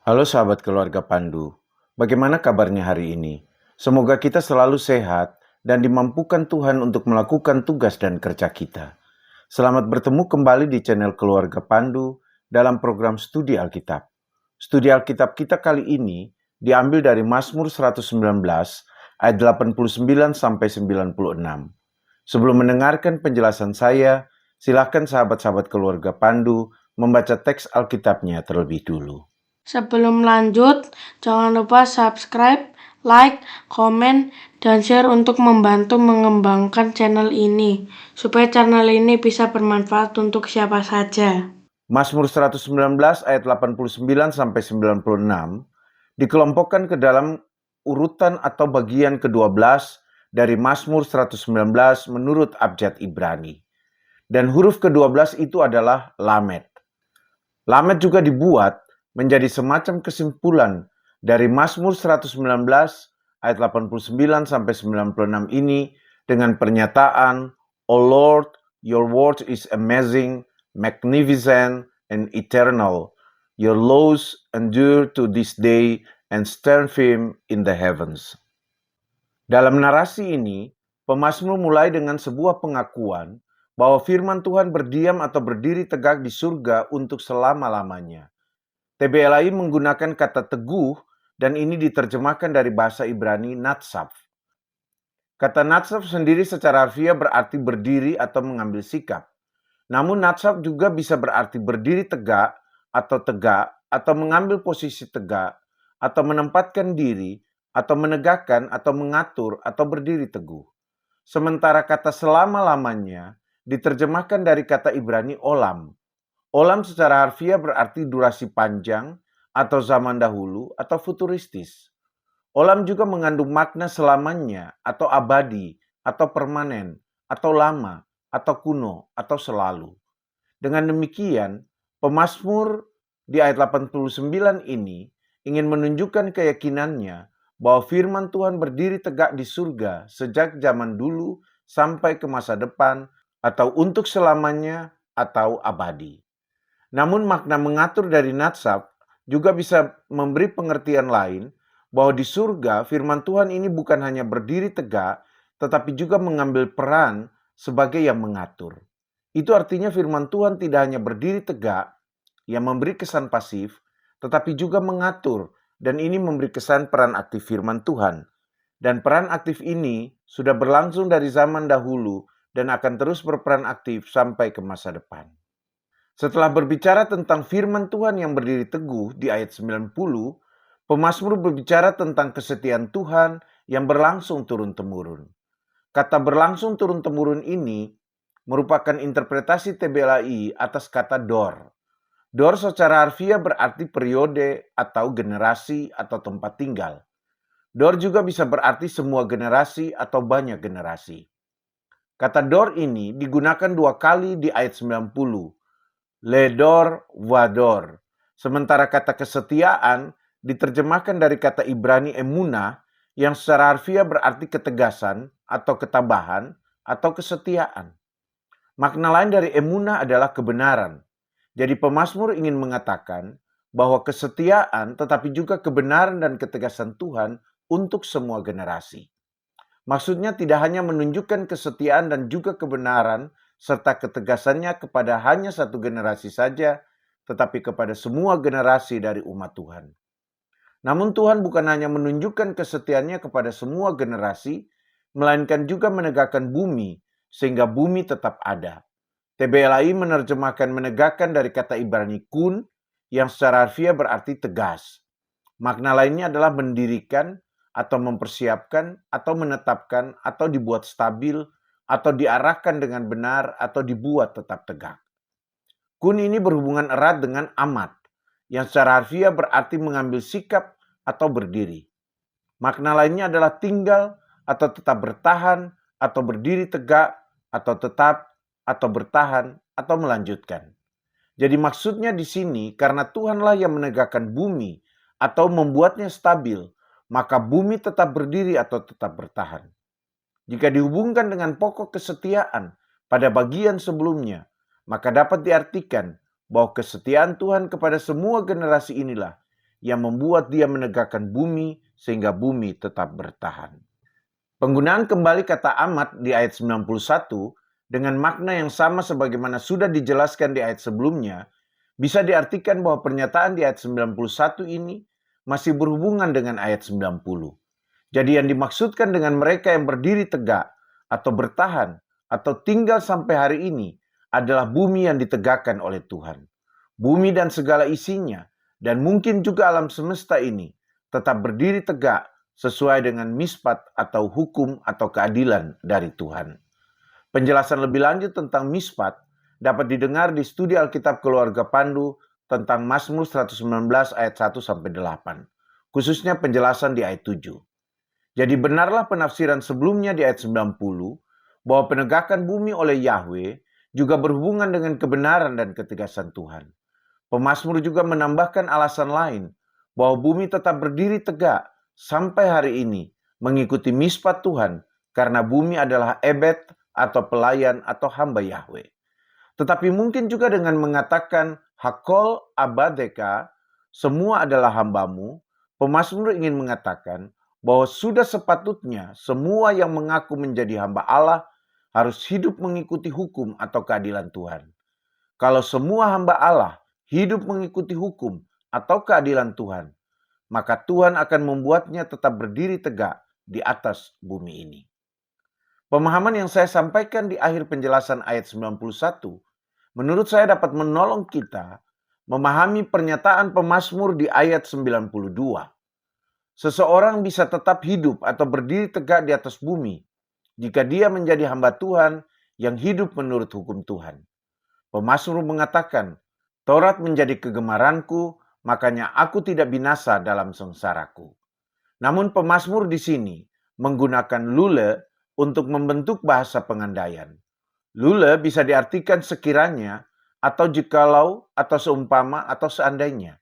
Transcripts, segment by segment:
Halo sahabat keluarga Pandu, bagaimana kabarnya hari ini? Semoga kita selalu sehat dan dimampukan Tuhan untuk melakukan tugas dan kerja kita. Selamat bertemu kembali di channel Keluarga Pandu dalam program Studi Alkitab. Studi Alkitab kita kali ini diambil dari Mazmur 119 ayat 89 sampai 96. Sebelum mendengarkan penjelasan saya, silakan sahabat-sahabat keluarga Pandu membaca teks Alkitabnya terlebih dulu. Sebelum lanjut, jangan lupa subscribe, like, komen, dan share untuk membantu mengembangkan channel ini, supaya channel ini bisa bermanfaat untuk siapa saja. Mazmur 119 ayat 89 sampai 96 dikelompokkan ke dalam urutan atau bagian ke-12 dari Mazmur 119 menurut abjad Ibrani. Dan huruf ke-12 itu adalah Lamed. Lamed juga dibuat menjadi semacam kesimpulan dari Mazmur 119 ayat 89 sampai 96 ini dengan pernyataan, "O Lord, your word is amazing, magnificent, and eternal. Your laws endure to this day and stand firm in the heavens." Dalam narasi ini, pemazmur mulai dengan sebuah pengakuan bahwa firman Tuhan berdiam atau berdiri tegak di surga untuk selama-lamanya. TBLAI menggunakan kata teguh dan ini diterjemahkan dari bahasa Ibrani natsaf. Kata natsaf sendiri secara harfiah berarti berdiri atau mengambil sikap. Namun natsaf juga bisa berarti berdiri tegak atau mengambil posisi tegak atau menempatkan diri atau menegakkan atau mengatur atau berdiri teguh. Sementara kata selama-lamanya diterjemahkan dari kata Ibrani olam. Olam secara harfiah berarti durasi panjang atau zaman dahulu atau futuristis. Olam juga mengandung makna selamanya atau abadi atau permanen atau lama atau kuno atau selalu. Dengan demikian, pemazmur di ayat 89 ini ingin menunjukkan keyakinannya bahwa firman Tuhan berdiri tegak di surga sejak zaman dulu sampai ke masa depan atau untuk selamanya atau abadi. Namun makna mengatur dari natsab juga bisa memberi pengertian lain bahwa di surga firman Tuhan ini bukan hanya berdiri tegak, tetapi juga mengambil peran sebagai yang mengatur. Itu artinya firman Tuhan tidak hanya berdiri tegak, yang memberi kesan pasif, tetapi juga mengatur, dan ini memberi kesan peran aktif firman Tuhan. Dan peran aktif ini sudah berlangsung dari zaman dahulu dan akan terus berperan aktif sampai ke masa depan. Setelah berbicara tentang firman Tuhan yang berdiri teguh di ayat 90, pemazmur berbicara tentang kesetiaan Tuhan yang berlangsung turun-temurun. Kata berlangsung turun-temurun ini merupakan interpretasi TBLAI atas kata dor. Dor secara harfiah berarti periode atau generasi atau tempat tinggal. Dor juga bisa berarti semua generasi atau banyak generasi. Kata dor ini digunakan 2 kali di ayat 90. Ledor wador. Sementara kata kesetiaan diterjemahkan dari kata Ibrani emunah yang secara harfiah berarti ketegasan atau ketabahan atau kesetiaan. Makna lain dari emunah adalah kebenaran. Jadi pemazmur ingin mengatakan bahwa kesetiaan tetapi juga kebenaran dan ketegasan Tuhan untuk semua generasi. Maksudnya tidak hanya menunjukkan kesetiaan dan juga kebenaran serta ketegasannya kepada hanya satu generasi saja, tetapi kepada semua generasi dari umat Tuhan. Namun Tuhan bukan hanya menunjukkan kesetiaannya kepada semua generasi, melainkan juga menegakkan bumi, sehingga bumi tetap ada. TBLAI menerjemahkan menegakkan dari kata Ibrani kun, yang secara harfiah berarti tegas. Makna lainnya adalah mendirikan, atau mempersiapkan, atau menetapkan, atau dibuat stabil, atau diarahkan dengan benar, atau dibuat tetap tegak. Kun ini berhubungan erat dengan amat, yang secara harfiah berarti mengambil sikap atau berdiri. Makna lainnya adalah tinggal, atau tetap bertahan, atau berdiri tegak, atau tetap, atau bertahan, atau melanjutkan. Jadi maksudnya di sini karena Tuhanlah yang menegakkan bumi atau membuatnya stabil, maka bumi tetap berdiri atau tetap bertahan. Jika dihubungkan dengan pokok kesetiaan pada bagian sebelumnya, maka dapat diartikan bahwa kesetiaan Tuhan kepada semua generasi inilah yang membuat Dia menegakkan bumi sehingga bumi tetap bertahan. Penggunaan kembali kata amat di ayat 91 dengan makna yang sama sebagaimana sudah dijelaskan di ayat sebelumnya, bisa diartikan bahwa pernyataan di ayat 91 ini masih berhubungan dengan ayat 90. Jadi yang dimaksudkan dengan mereka yang berdiri tegak atau bertahan atau tinggal sampai hari ini adalah bumi yang ditegakkan oleh Tuhan. Bumi dan segala isinya, dan mungkin juga alam semesta ini, tetap berdiri tegak sesuai dengan mispat atau hukum atau keadilan dari Tuhan. Penjelasan lebih lanjut tentang mispat dapat didengar di studi Alkitab Keluarga Pandu tentang Mazmur 119 ayat 1-8, khususnya penjelasan di ayat 7. Jadi benarlah penafsiran sebelumnya di ayat 90 bahwa penegakan bumi oleh Yahweh juga berhubungan dengan kebenaran dan ketegasan Tuhan. Pemazmur juga menambahkan alasan lain bahwa bumi tetap berdiri tegak sampai hari ini mengikuti mispat Tuhan karena bumi adalah ebed atau pelayan atau hamba Yahweh. Tetapi mungkin juga dengan mengatakan Hakol abadeka, semua adalah hambamu, pemazmur ingin mengatakan bahwa sudah sepatutnya semua yang mengaku menjadi hamba Allah harus hidup mengikuti hukum atau keadilan Tuhan. Kalau semua hamba Allah hidup mengikuti hukum atau keadilan Tuhan, maka Tuhan akan membuatnya tetap berdiri tegak di atas bumi ini. Pemahaman yang saya sampaikan di akhir penjelasan ayat 91, menurut saya dapat menolong kita memahami pernyataan pemazmur di ayat 92. Seseorang bisa tetap hidup atau berdiri tegak di atas bumi jika dia menjadi hamba Tuhan yang hidup menurut hukum Tuhan. Pemazmur mengatakan, Taurat menjadi kegemaranku, makanya aku tidak binasa dalam sengsaraku. Namun pemazmur di sini menggunakan lule untuk membentuk bahasa pengandaian. Lule bisa diartikan sekiranya, atau jikalau, atau seumpama, atau seandainya.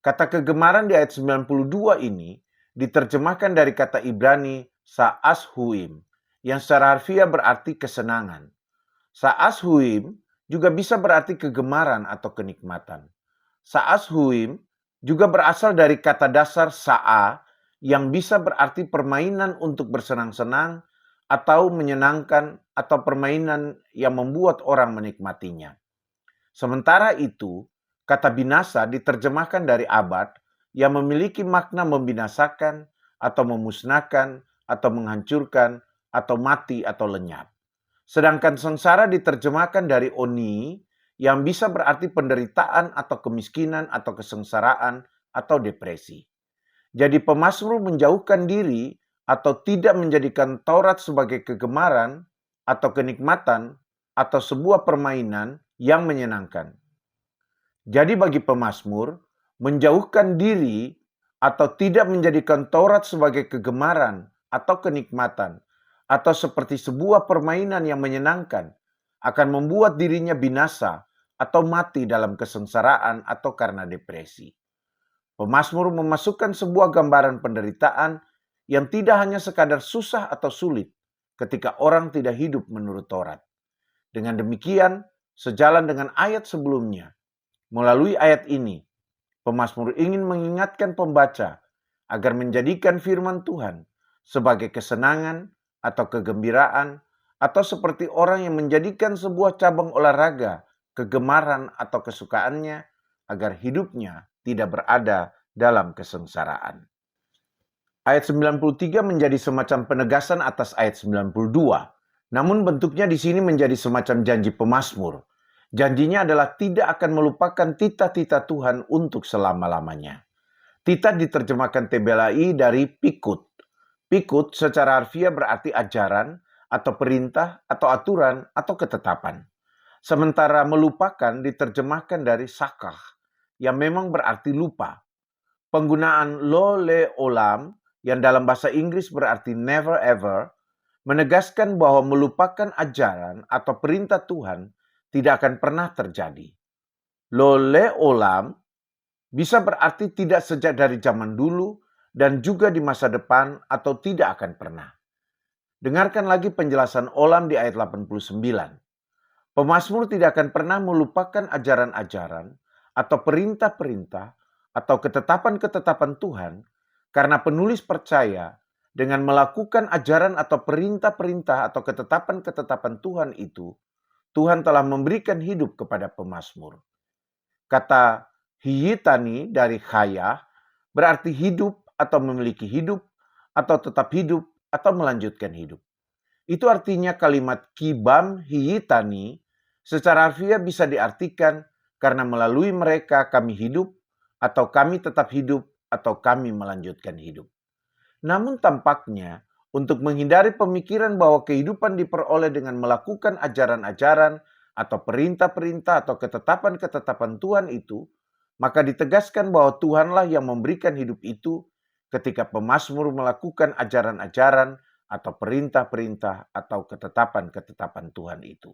Kata kegemaran di ayat 92 ini diterjemahkan dari kata Ibrani sa'ashuim, yang secara harfiah berarti kesenangan. Sa'ashuim juga bisa berarti kegemaran atau kenikmatan. Sa'ashuim juga berasal dari kata dasar sa'a yang bisa berarti permainan untuk bersenang-senang atau menyenangkan atau permainan yang membuat orang menikmatinya. Sementara itu, kata binasa diterjemahkan dari abad yang memiliki makna membinasakan atau memusnahkan atau menghancurkan atau mati atau lenyap. Sedangkan sengsara diterjemahkan dari oni yang bisa berarti penderitaan atau kemiskinan atau kesengsaraan atau depresi. Jadi pemazmur menjauhkan diri atau tidak menjadikan Taurat sebagai kegemaran atau kenikmatan atau sebuah permainan yang menyenangkan. Jadi bagi pemazmur, menjauhkan diri atau tidak menjadikan Taurat sebagai kegemaran atau kenikmatan atau seperti sebuah permainan yang menyenangkan akan membuat dirinya binasa atau mati dalam kesengsaraan atau karena depresi. Pemazmur memasukkan sebuah gambaran penderitaan yang tidak hanya sekadar susah atau sulit ketika orang tidak hidup menurut Taurat. Dengan demikian, sejalan dengan ayat sebelumnya, melalui ayat ini, pemazmur ingin mengingatkan pembaca agar menjadikan firman Tuhan sebagai kesenangan atau kegembiraan, atau seperti orang yang menjadikan sebuah cabang olahraga kegemaran atau kesukaannya agar hidupnya tidak berada dalam kesengsaraan. Ayat 93 menjadi semacam penegasan atas ayat 92. Namun bentuknya di sini menjadi semacam janji pemazmur. Janjinya adalah tidak akan melupakan tita-tita Tuhan untuk selama-lamanya. Tita diterjemahkan tebelai dari pikut. Pikut secara harfiah berarti ajaran atau perintah atau aturan atau ketetapan. Sementara melupakan diterjemahkan dari sakah yang memang berarti lupa. Penggunaan lo le olam yang dalam bahasa Inggris berarti never ever menegaskan bahwa melupakan ajaran atau perintah Tuhan tidak akan pernah terjadi. Lo le olam bisa berarti tidak sejak dari zaman dulu dan juga di masa depan atau tidak akan pernah. Dengarkan lagi penjelasan olam di ayat 89. Pemazmur tidak akan pernah melupakan ajaran-ajaran atau perintah-perintah atau ketetapan-ketetapan Tuhan, karena penulis percaya dengan melakukan ajaran atau perintah-perintah atau ketetapan-ketetapan Tuhan itu, Tuhan telah memberikan hidup kepada pemazmur. Kata hiyitani dari khaya berarti hidup atau memiliki hidup atau tetap hidup atau melanjutkan hidup. Itu artinya kalimat kibam hiyitani secara harfiah bisa diartikan karena melalui mereka kami hidup atau kami tetap hidup atau kami melanjutkan hidup. Namun tampaknya untuk menghindari pemikiran bahwa kehidupan diperoleh dengan melakukan ajaran-ajaran atau perintah-perintah atau ketetapan-ketetapan Tuhan itu, maka ditegaskan bahwa Tuhanlah yang memberikan hidup itu ketika pemazmur melakukan ajaran-ajaran atau perintah-perintah atau ketetapan-ketetapan Tuhan itu.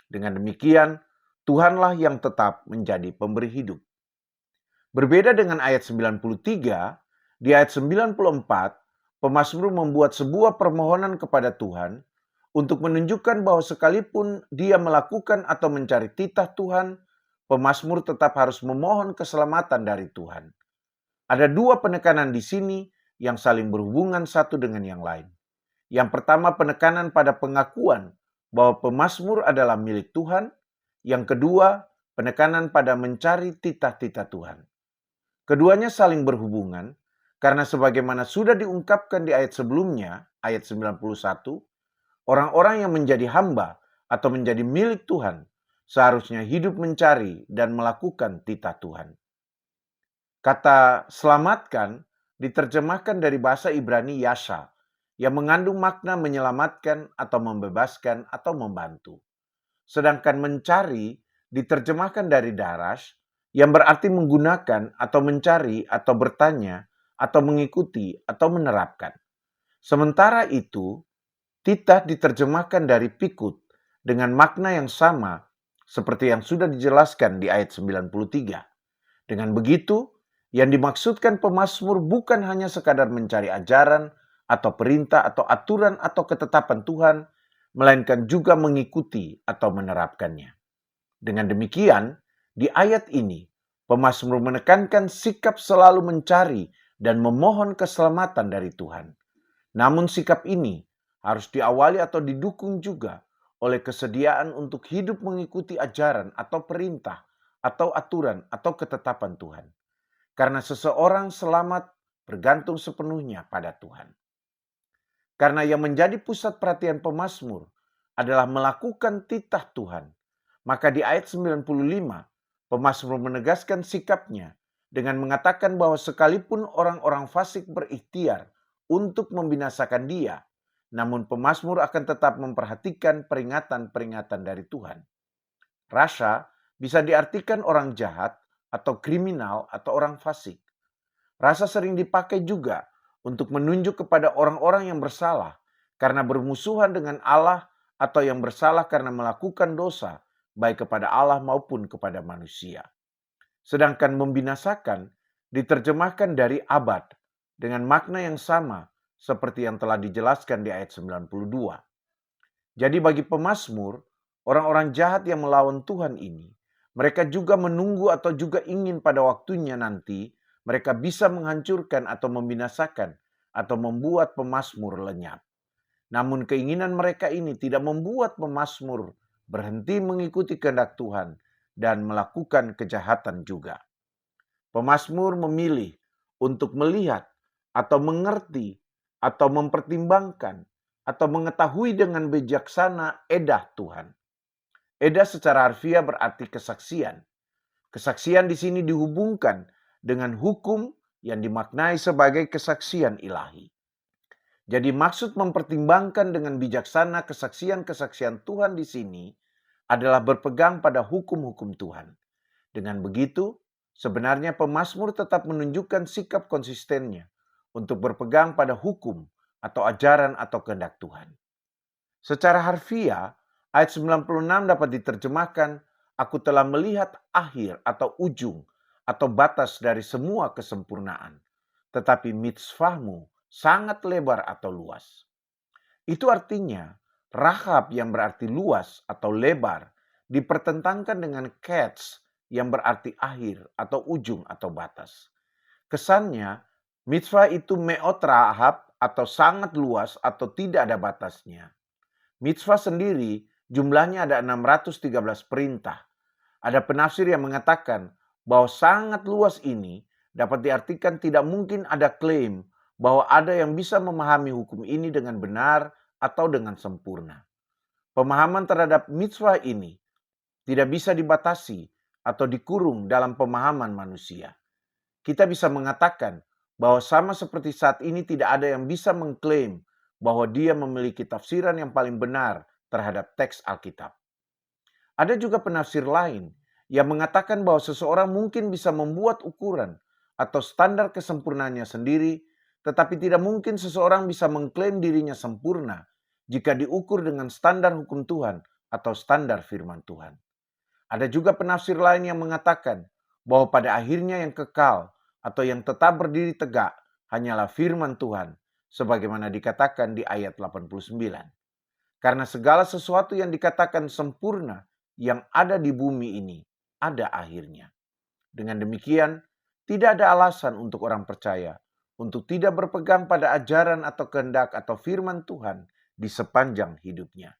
Dengan demikian, Tuhanlah yang tetap menjadi pemberi hidup. Berbeda dengan ayat 93, di ayat 94, pemazmur membuat sebuah permohonan kepada Tuhan untuk menunjukkan bahwa sekalipun dia melakukan atau mencari titah Tuhan, pemazmur tetap harus memohon keselamatan dari Tuhan. Ada dua penekanan di sini yang saling berhubungan satu dengan yang lain. Yang pertama, penekanan pada pengakuan bahwa pemazmur adalah milik Tuhan. Yang kedua, penekanan pada mencari titah-titah Tuhan. Keduanya saling berhubungan karena sebagaimana sudah diungkapkan di ayat sebelumnya, ayat 91, orang-orang yang menjadi hamba atau menjadi milik Tuhan seharusnya hidup mencari dan melakukan titah Tuhan. Kata selamatkan diterjemahkan dari bahasa Ibrani yasha, yang mengandung makna menyelamatkan atau membebaskan atau membantu. Sedangkan mencari diterjemahkan dari darash, yang berarti menggunakan atau mencari atau bertanya atau mengikuti atau menerapkan. Sementara itu, titah diterjemahkan dari pikut dengan makna yang sama seperti yang sudah dijelaskan di ayat 93. Dengan begitu, yang dimaksudkan pemazmur bukan hanya sekadar mencari ajaran atau perintah atau aturan atau ketetapan Tuhan, melainkan juga mengikuti atau menerapkannya. Dengan demikian, di ayat ini, pemazmur menekankan sikap selalu mencari dan memohon keselamatan dari Tuhan. Namun sikap ini harus diawali atau didukung juga oleh kesediaan untuk hidup mengikuti ajaran atau perintah atau aturan atau ketetapan Tuhan. Karena seseorang selamat bergantung sepenuhnya pada Tuhan. Karena yang menjadi pusat perhatian pemazmur adalah melakukan titah Tuhan, maka di ayat 95, pemazmur menegaskan sikapnya dengan mengatakan bahwa sekalipun orang-orang fasik berikhtiar untuk membinasakan dia, namun pemazmur akan tetap memperhatikan peringatan-peringatan dari Tuhan. Rasya bisa diartikan orang jahat atau kriminal atau orang fasik. Rasa sering dipakai juga untuk menunjuk kepada orang-orang yang bersalah karena bermusuhan dengan Allah atau yang bersalah karena melakukan dosa baik kepada Allah maupun kepada manusia. Sedangkan membinasakan diterjemahkan dari abad dengan makna yang sama seperti yang telah dijelaskan di ayat 92. Jadi bagi pemazmur, orang-orang jahat yang melawan Tuhan ini, mereka juga menunggu atau juga ingin pada waktunya nanti mereka bisa menghancurkan atau membinasakan atau membuat pemazmur lenyap. Namun keinginan mereka ini tidak membuat pemazmur berhenti mengikuti kehendak Tuhan dan melakukan kejahatan juga. Pemazmur memilih untuk melihat atau mengerti atau mempertimbangkan atau mengetahui dengan bijaksana edah Tuhan. Edah secara harfiah berarti kesaksian. Kesaksian di sini dihubungkan dengan hukum yang dimaknai sebagai kesaksian ilahi. Jadi maksud mempertimbangkan dengan bijaksana kesaksian-kesaksian Tuhan di sini adalah berpegang pada hukum-hukum Tuhan. Dengan begitu, sebenarnya pemazmur tetap menunjukkan sikap konsistennya untuk berpegang pada hukum atau ajaran atau kehendak Tuhan. Secara harfiah, ayat 96 dapat diterjemahkan, aku telah melihat akhir atau ujung atau batas dari semua kesempurnaan. Tetapi mitzvahmu sangat lebar atau luas. Itu artinya Rahab yang berarti luas atau lebar dipertentangkan dengan Kets yang berarti akhir atau ujung atau batas. Kesannya, mitzvah itu meot rahab atau sangat luas atau tidak ada batasnya. Mitzvah sendiri jumlahnya ada 613 perintah. Ada penafsir yang mengatakan bahwa sangat luas ini dapat diartikan tidak mungkin ada klaim bahwa ada yang bisa memahami hukum ini dengan benar atau dengan sempurna. Pemahaman terhadap mitzvah ini tidak bisa dibatasi atau dikurung dalam pemahaman manusia. Kita bisa mengatakan bahwa sama seperti saat ini tidak ada yang bisa mengklaim bahwa dia memiliki tafsiran yang paling benar terhadap teks Alkitab. Ada juga penafsir lain yang mengatakan bahwa seseorang mungkin bisa membuat ukuran atau standar kesempurnaannya sendiri, tetapi tidak mungkin seseorang bisa mengklaim dirinya sempurna jika diukur dengan standar hukum Tuhan atau standar firman Tuhan. Ada juga penafsir lain yang mengatakan bahwa pada akhirnya yang kekal atau yang tetap berdiri tegak hanyalah firman Tuhan, sebagaimana dikatakan di ayat 89. Karena segala sesuatu yang dikatakan sempurna yang ada di bumi ini ada akhirnya. Dengan demikian, tidak ada alasan untuk orang percaya untuk tidak berpegang pada ajaran atau kehendak atau firman Tuhan di sepanjang hidupnya.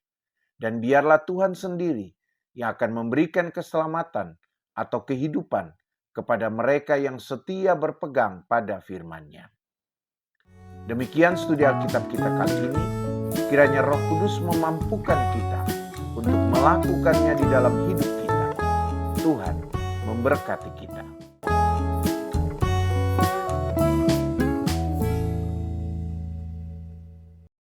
Dan biarlah Tuhan sendiri yang akan memberikan keselamatan atau kehidupan kepada mereka yang setia berpegang pada firman-Nya. Demikian studi Alkitab kita kali ini. Kiranya Roh Kudus memampukan kita untuk melakukannya di dalam hidup kita. Tuhan memberkati kita.